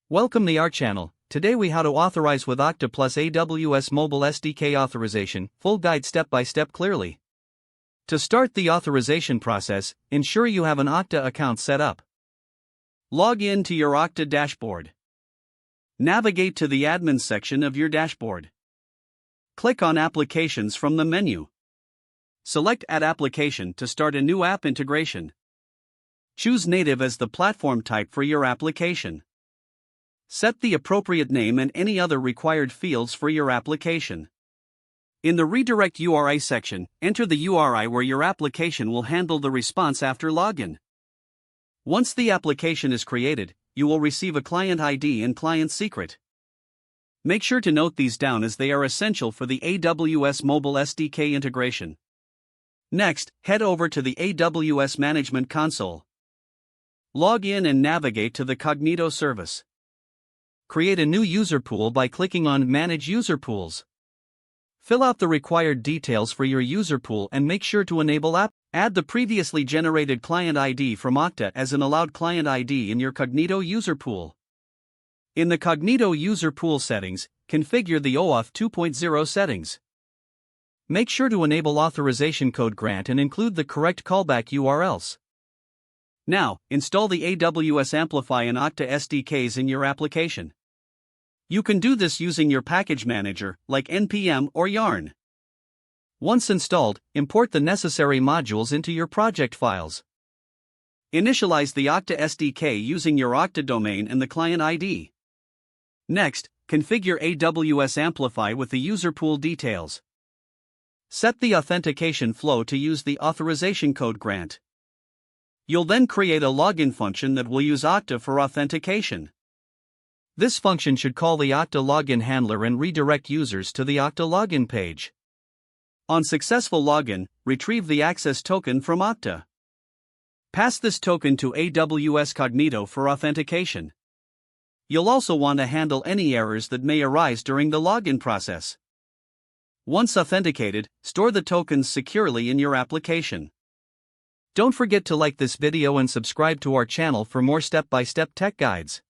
Welcome to our channel. Today we how to authorize with Okta plus AWS Mobile SDK authorization, full guide step by step clearly. To start the authorization process, ensure you have an Okta account set up. Log in to your Okta dashboard. Navigate to the admin section of your dashboard. Click on Applications from the menu. Select Add Application to start a new app integration. Choose Native as the platform type for your application. Set the appropriate name and any other required fields for your application. In the Redirect URI section, enter the URI where your application will handle the response after login. Once the application is created, you will receive a client ID and client secret. Make sure to note these down as they are essential for the AWS Mobile SDK integration. Next, head over to the AWS Management Console. Log in and navigate to the Cognito service. Create a new user pool by clicking on Manage User Pools. Fill out the required details for your user pool and make sure to enable app. Add the previously generated client ID from Okta as an allowed client ID in your Cognito user pool. In the Cognito user pool settings, configure the OAuth 2.0 settings. Make sure to enable authorization code grant and include the correct callback URLs. Now, install the AWS Amplify and Okta SDKs in your application. You can do this using your package manager, like npm or yarn. Once installed, import the necessary modules into your project files. Initialize the Okta SDK using your Okta domain and the client ID. Next, configure AWS Amplify with the user pool details. Set the authentication flow to use the authorization code grant. You'll then create a login function that will use Okta for authentication. This function should call the Okta login handler and redirect users to the Okta login page. On successful login, retrieve the access token from Okta. Pass this token to AWS Cognito for authentication. You'll also want to handle any errors that may arise during the login process. Once authenticated, store the tokens securely in your application. Don't forget to like this video and subscribe to our channel for more step-by-step tech guides.